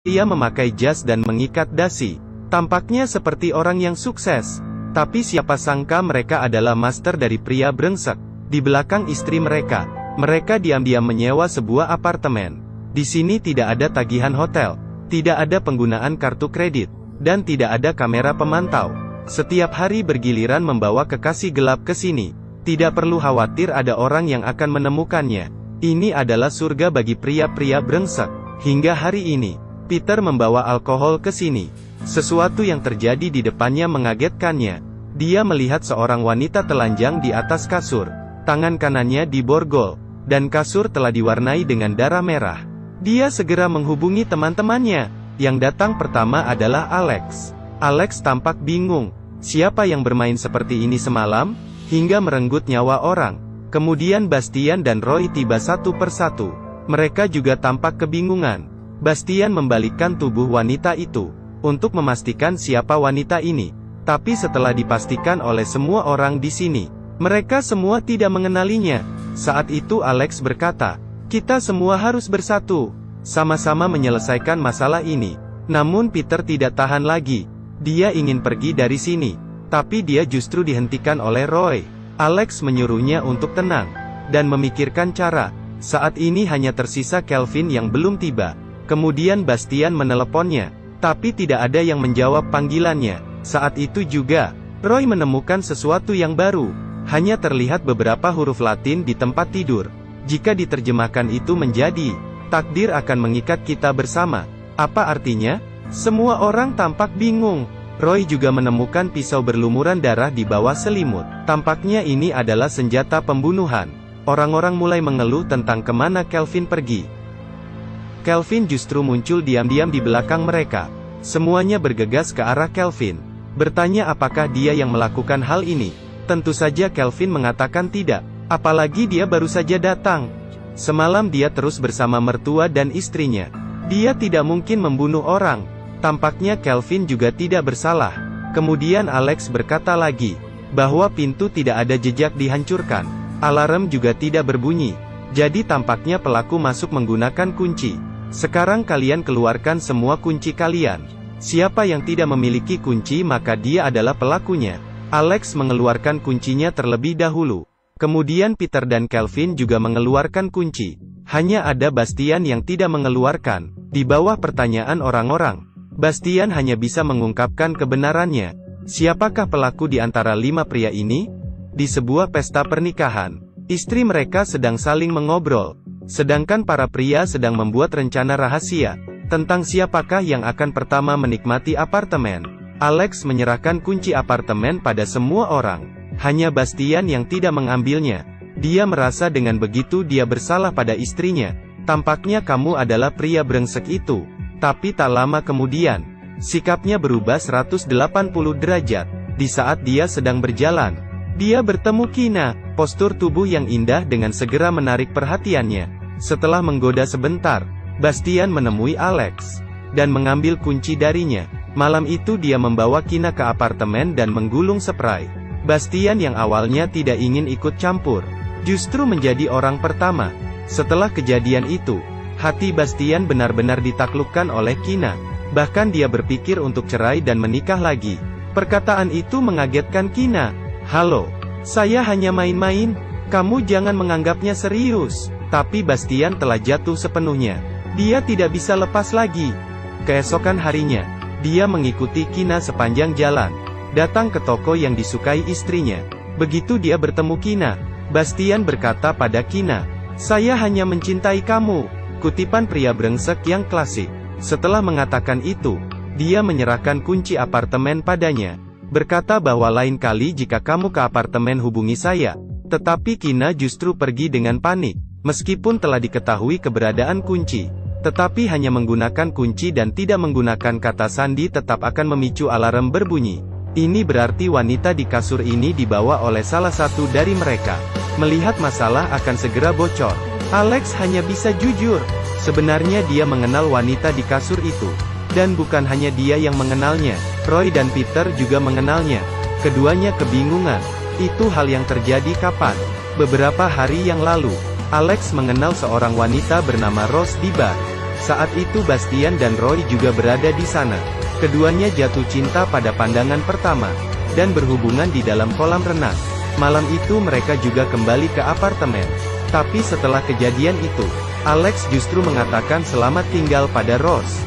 Ia memakai jas dan mengikat dasi. Tampaknya seperti orang yang sukses. Tapi siapa sangka mereka adalah master dari pria brengsek. Di belakang istri mereka, mereka diam-diam menyewa sebuah apartemen. Di sini tidak ada tagihan hotel, tidak ada penggunaan kartu kredit, dan tidak ada kamera pemantau. Setiap hari bergiliran membawa kekasih gelap ke sini. Tidak perlu khawatir ada orang yang akan menemukannya. Ini adalah surga bagi pria-pria brengsek. Hingga hari ini, Peter membawa alkohol ke sini. Sesuatu yang terjadi di depannya mengagetkannya. Dia melihat seorang wanita telanjang di atas kasur. Tangan kanannya diborgol, dan kasur telah diwarnai dengan darah merah. Dia segera menghubungi teman-temannya. Yang datang pertama adalah Alex. Alex tampak bingung. Siapa yang bermain seperti ini semalam, hingga merenggut nyawa orang? Kemudian Bastian dan Roy tiba satu persatu. Mereka juga tampak kebingungan. Bastian membalikkan tubuh wanita itu, untuk memastikan siapa wanita ini. Tapi setelah dipastikan oleh semua orang di sini, mereka semua tidak mengenalinya. Saat itu Alex berkata, "Kita semua harus bersatu, sama-sama menyelesaikan masalah ini." Namun Peter tidak tahan lagi. Dia ingin pergi dari sini, tapi dia justru dihentikan oleh Roy. Alex menyuruhnya untuk tenang, dan memikirkan cara. Saat ini hanya tersisa Kelvin yang belum tiba. Kemudian Bastian meneleponnya, tapi tidak ada yang menjawab panggilannya. Saat itu juga, Roy menemukan sesuatu yang baru. Hanya terlihat beberapa huruf Latin di tempat tidur. Jika diterjemahkan itu menjadi, "Takdir akan mengikat kita bersama." Apa artinya? Semua orang tampak bingung. Roy juga menemukan pisau berlumuran darah di bawah selimut. Tampaknya ini adalah senjata pembunuhan. Orang-orang mulai mengeluh tentang kemana Kelvin pergi. Kelvin justru muncul diam-diam di belakang mereka. Semuanya bergegas ke arah Kelvin, bertanya apakah dia yang melakukan hal ini. Tentu saja Kelvin mengatakan tidak, apalagi dia baru saja datang. Semalam dia terus bersama mertua dan istrinya. Dia tidak mungkin membunuh orang. Tampaknya Kelvin juga tidak bersalah. Kemudian Alex berkata lagi, bahwa pintu tidak ada jejak dihancurkan. Alarm juga tidak berbunyi. Jadi tampaknya pelaku masuk menggunakan kunci. Sekarang kalian keluarkan semua kunci kalian. Siapa yang tidak memiliki kunci maka dia adalah pelakunya. Alex mengeluarkan kuncinya terlebih dahulu. Kemudian Peter dan Kelvin juga mengeluarkan kunci. Hanya ada Bastian yang tidak mengeluarkan. Di bawah pertanyaan orang-orang, Bastian hanya bisa mengungkapkan kebenarannya. Siapakah pelaku di antara 5 pria ini? Di sebuah pesta pernikahan, istri mereka sedang saling mengobrol. Sedangkan para pria sedang membuat rencana rahasia, tentang siapakah yang akan pertama menikmati apartemen. Alex menyerahkan kunci apartemen pada semua orang. Hanya Bastian yang tidak mengambilnya. Dia merasa dengan begitu dia bersalah pada istrinya. Tampaknya kamu adalah pria brengsek itu. Tapi tak lama kemudian, sikapnya berubah 180 derajat. Di saat dia sedang berjalan, dia bertemu Kina. Postur tubuh yang indah dengan segera menarik perhatiannya. Setelah menggoda sebentar, Bastian menemui Alex, dan mengambil kunci darinya. Malam itu dia membawa Kina ke apartemen dan menggulung spray. Bastian yang awalnya tidak ingin ikut campur, justru menjadi orang pertama. Setelah kejadian itu, hati Bastian benar-benar ditaklukkan oleh Kina. Bahkan dia berpikir untuk cerai dan menikah lagi. Perkataan itu mengagetkan Kina. "Halo, saya hanya main-main, kamu jangan menganggapnya serius." Tapi Bastian telah jatuh sepenuhnya. Dia tidak bisa lepas lagi. Keesokan harinya, dia mengikuti Kina sepanjang jalan, datang ke toko yang disukai istrinya. Begitu dia bertemu Kina, Bastian berkata pada Kina, "Saya hanya mencintai kamu." Kutipan pria brengsek yang klasik. Setelah mengatakan itu, dia menyerahkan kunci apartemen padanya. Berkata bahwa lain kali jika kamu ke apartemen hubungi saya. Tetapi Kina justru pergi dengan panik. Meskipun telah diketahui keberadaan kunci, tetapi hanya menggunakan kunci dan tidak menggunakan kata sandi tetap akan memicu alarm berbunyi. Ini berarti wanita di kasur ini dibawa oleh salah satu dari mereka. Melihat masalah akan segera bocor, Alex hanya bisa jujur. Sebenarnya dia mengenal wanita di kasur itu. Dan bukan hanya dia yang mengenalnya, Roy dan Peter juga mengenalnya. Keduanya kebingungan. Itu hal yang terjadi kapan? Beberapa hari yang lalu. Alex mengenal seorang wanita bernama Rose di bar. Saat itu Bastian dan Roy juga berada di sana. Keduanya jatuh cinta pada pandangan pertama, dan berhubungan di dalam kolam renang. Malam itu mereka juga kembali ke apartemen. Tapi setelah kejadian itu, Alex justru mengatakan selamat tinggal pada Rose.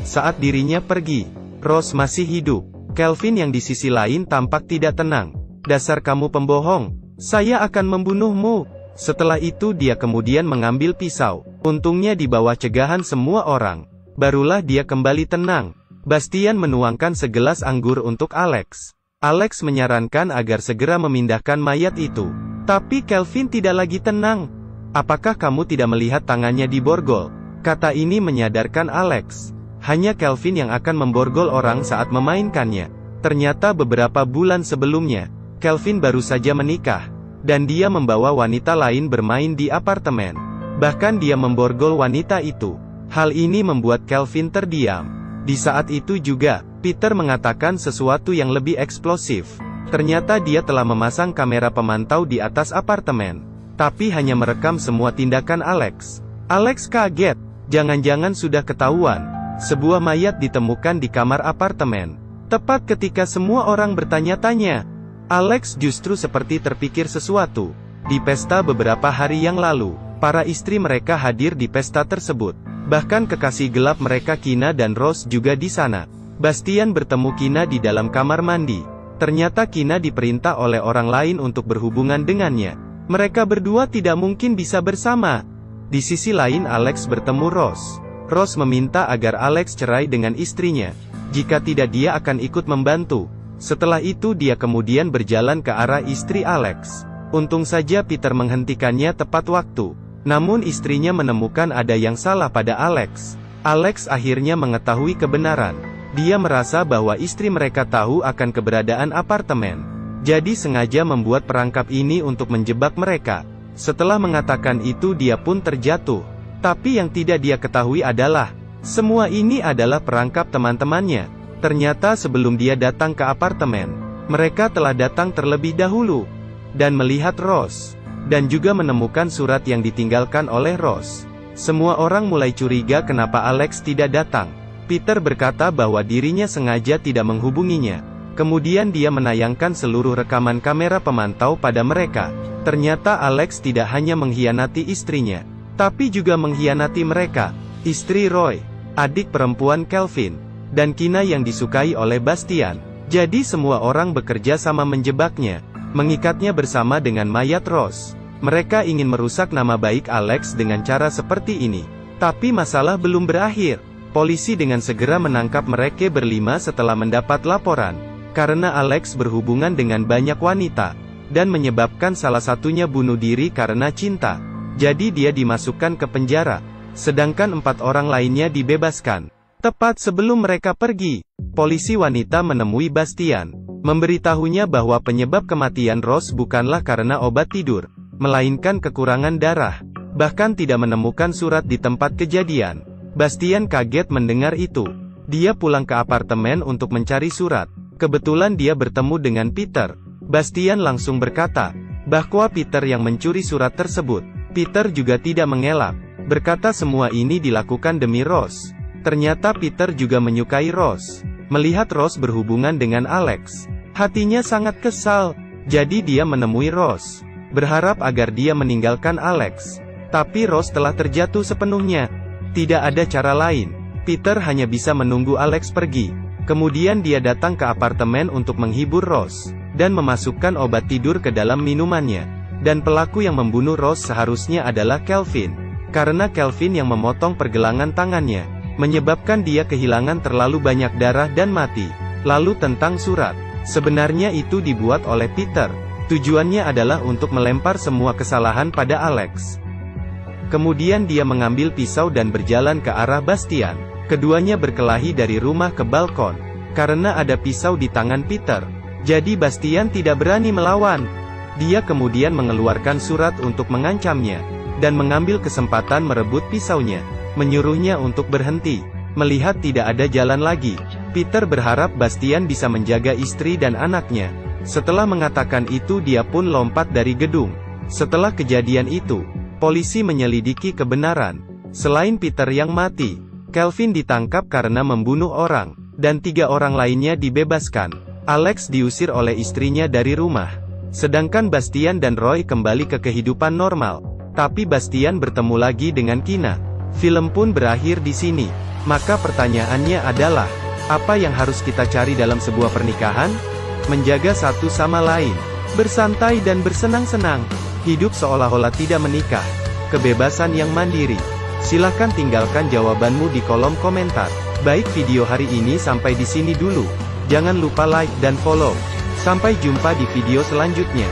Saat dirinya pergi, Rose masih hidup. Kelvin yang di sisi lain tampak tidak tenang. Dasar kamu pembohong, saya akan membunuhmu. Setelah itu dia kemudian mengambil pisau. Untungnya di bawah cegahan semua orang, barulah dia kembali tenang. Bastian menuangkan segelas anggur untuk Alex. Alex menyarankan agar segera memindahkan mayat itu. Tapi Kelvin tidak lagi tenang. Apakah kamu tidak melihat tangannya diborgol? Kata ini menyadarkan Alex. Hanya Kelvin yang akan memborgol orang saat memainkannya. Ternyata beberapa bulan sebelumnya, Kelvin baru saja menikah. Dan dia membawa wanita lain bermain di apartemen. Bahkan dia memborgol wanita itu. Hal ini membuat Kelvin terdiam. Di saat itu juga, Peter mengatakan sesuatu yang lebih eksplosif. Ternyata dia telah memasang kamera pemantau di atas apartemen. Tapi hanya merekam semua tindakan Alex. Alex kaget. Jangan-jangan sudah ketahuan. Sebuah mayat ditemukan di kamar apartemen. Tepat ketika semua orang bertanya-tanya, Alex justru seperti terpikir sesuatu. Di pesta beberapa hari yang lalu, para istri mereka hadir di pesta tersebut. Bahkan kekasih gelap mereka Kina dan Rose juga di sana. Bastian bertemu Kina di dalam kamar mandi. Ternyata Kina diperintah oleh orang lain untuk berhubungan dengannya. Mereka berdua tidak mungkin bisa bersama. Di sisi lain Alex bertemu Rose. Rose meminta agar Alex cerai dengan istrinya. Jika tidak dia akan ikut membantu. Setelah itu dia kemudian berjalan ke arah istri Alex. Untung saja Peter menghentikannya tepat waktu. Namun istrinya menemukan ada yang salah pada Alex. Alex akhirnya mengetahui kebenaran. Dia merasa bahwa istri mereka tahu akan keberadaan apartemen. Jadi sengaja membuat perangkap ini untuk menjebak mereka. Setelah mengatakan itu dia pun terjatuh. Tapi yang tidak dia ketahui adalah, semua ini adalah perangkap teman-temannya. Ternyata sebelum dia datang ke apartemen, mereka telah datang terlebih dahulu. Dan melihat Rose. Dan juga menemukan surat yang ditinggalkan oleh Rose. Semua orang mulai curiga kenapa Alex tidak datang. Peter berkata bahwa dirinya sengaja tidak menghubunginya. Kemudian dia menayangkan seluruh rekaman kamera pemantau pada mereka. Ternyata Alex tidak hanya mengkhianati istrinya, tapi juga mengkhianati mereka. Istri Roy, adik perempuan Kelvin, dan Kina yang disukai oleh Bastian. Jadi semua orang bekerja sama menjebaknya, mengikatnya bersama dengan mayat Rose. Mereka ingin merusak nama baik Alex dengan cara seperti ini. Tapi masalah belum berakhir. Polisi dengan segera menangkap mereka berlima setelah mendapat laporan. Karena Alex berhubungan dengan banyak wanita, dan menyebabkan salah satunya bunuh diri karena cinta. Jadi dia dimasukkan ke penjara, sedangkan 4 orang lainnya dibebaskan. Tepat sebelum mereka pergi, polisi wanita menemui Bastian, memberitahunya bahwa penyebab kematian Rose bukanlah karena obat tidur, melainkan kekurangan darah. Bahkan tidak menemukan surat di tempat kejadian. Bastian kaget mendengar itu. Dia pulang ke apartemen untuk mencari surat. Kebetulan dia bertemu dengan Peter. Bastian langsung berkata, bahwa Peter yang mencuri surat tersebut. Peter juga tidak mengelak. Berkata semua ini dilakukan demi Rose. Ternyata Peter juga menyukai Rose. Melihat Rose berhubungan dengan Alex, hatinya sangat kesal. Jadi dia menemui Rose, berharap agar dia meninggalkan Alex. Tapi Rose telah terjatuh sepenuhnya. Tidak ada cara lain. Peter hanya bisa menunggu Alex pergi. Kemudian dia datang ke apartemen untuk menghibur Rose, dan memasukkan obat tidur ke dalam minumannya. Dan pelaku yang membunuh Rose seharusnya adalah Kelvin. Karena Kelvin yang memotong pergelangan tangannya, menyebabkan dia kehilangan terlalu banyak darah dan mati. Lalu tentang surat, sebenarnya itu dibuat oleh Peter. Tujuannya adalah untuk melempar semua kesalahan pada Alex. Kemudian dia mengambil pisau dan berjalan ke arah Bastian. Keduanya berkelahi dari rumah ke balkon. Karena ada pisau di tangan Peter, jadi Bastian tidak berani melawan. Dia kemudian mengeluarkan surat untuk mengancamnya, dan mengambil kesempatan merebut pisaunya, menyuruhnya untuk berhenti. Melihat tidak ada jalan lagi, Peter berharap Bastian bisa menjaga istri dan anaknya. Setelah mengatakan itu dia pun lompat dari gedung. Setelah kejadian itu, polisi menyelidiki kebenaran. Selain Peter yang mati, Kelvin ditangkap karena membunuh orang, dan 3 orang lainnya dibebaskan. Alex diusir oleh istrinya dari rumah. Sedangkan Bastian dan Roy kembali ke kehidupan normal. Tapi Bastian bertemu lagi dengan Kina. Film pun berakhir di sini. Maka pertanyaannya adalah, apa yang harus kita cari dalam sebuah pernikahan? Menjaga satu sama lain, bersantai dan bersenang-senang, hidup seolah-olah tidak menikah, kebebasan yang mandiri. Silahkan tinggalkan jawabanmu di kolom komentar. Baik, video hari ini sampai di sini dulu. Jangan lupa like dan follow. Sampai jumpa di video selanjutnya.